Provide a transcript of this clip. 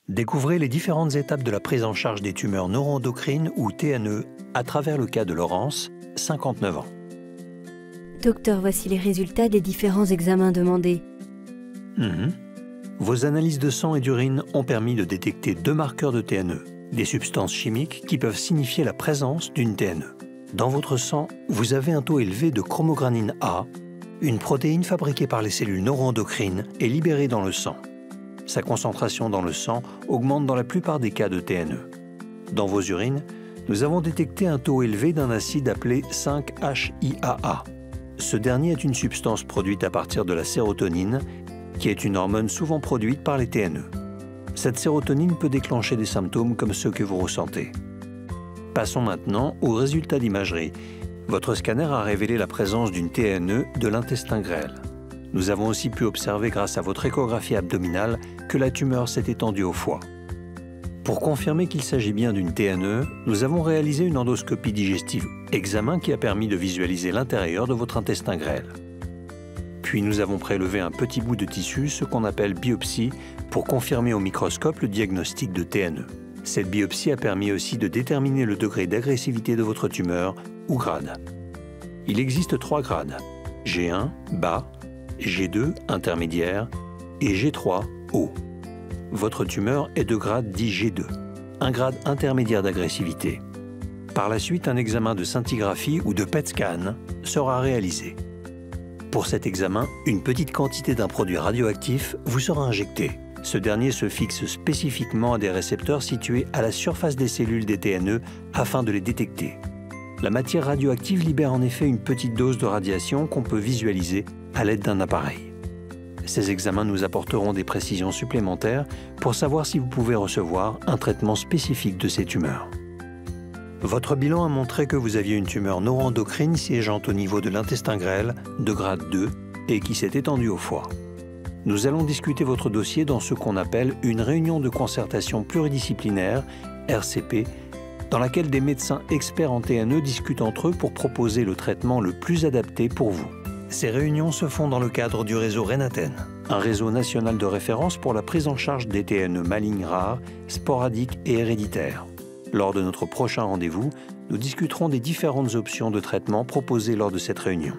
Découvrez les différentes étapes de la prise en charge des tumeurs neuroendocrines ou TNE à travers le cas de Laurence, 59 ans. Docteur, voici les résultats des différents examens demandés. Vos analyses de sang et d'urine ont permis de détecter 2 marqueurs de TNE, des substances chimiques qui peuvent signifier la présence d'une TNE. Dans votre sang, vous avez un taux élevé de chromogranine A, une protéine fabriquée par les cellules neuroendocrines et libérée dans le sang. Sa concentration dans le sang augmente dans la plupart des cas de TNE. Dans vos urines, nous avons détecté un taux élevé d'un acide appelé 5-HIAA. Ce dernier est une substance produite à partir de la sérotonine, qui est une hormone souvent produite par les TNE. Cette sérotonine peut déclencher des symptômes comme ceux que vous ressentez. Passons maintenant aux résultats d'imagerie. Votre scanner a révélé la présence d'une TNE de l'intestin grêle. Nous avons aussi pu observer grâce à votre échographie abdominale que la tumeur s'est étendue au foie. Pour confirmer qu'il s'agit bien d'une TNE, nous avons réalisé une endoscopie digestive, examen qui a permis de visualiser l'intérieur de votre intestin grêle. Puis nous avons prélevé un petit bout de tissu, ce qu'on appelle biopsie, pour confirmer au microscope le diagnostic de TNE. Cette biopsie a permis aussi de déterminer le degré d'agressivité de votre tumeur ou grade. Il existe 3 grades, G1, bas, G2, intermédiaire et G3, haut. Votre tumeur est de grade dit G2, un grade intermédiaire d'agressivité. Par la suite, un examen de scintigraphie ou de PET scan sera réalisé. Pour cet examen, une petite quantité d'un produit radioactif vous sera injectée. Ce dernier se fixe spécifiquement à des récepteurs situés à la surface des cellules des TNE afin de les détecter. La matière radioactive libère en effet une petite dose de radiation qu'on peut visualiser à l'aide d'un appareil. Ces examens nous apporteront des précisions supplémentaires pour savoir si vous pouvez recevoir un traitement spécifique de ces tumeurs. Votre bilan a montré que vous aviez une tumeur neuroendocrine siégeant au niveau de l'intestin grêle de grade 2 et qui s'est étendue au foie. Nous allons discuter votre dossier dans ce qu'on appelle une réunion de concertation pluridisciplinaire, RCP, dans laquelle des médecins experts en TNE discutent entre eux pour proposer le traitement le plus adapté pour vous. Ces réunions se font dans le cadre du réseau Renaten, un réseau national de référence pour la prise en charge des TNE malignes rares, sporadiques et héréditaires. Lors de notre prochain rendez-vous, nous discuterons des différentes options de traitement proposées lors de cette réunion.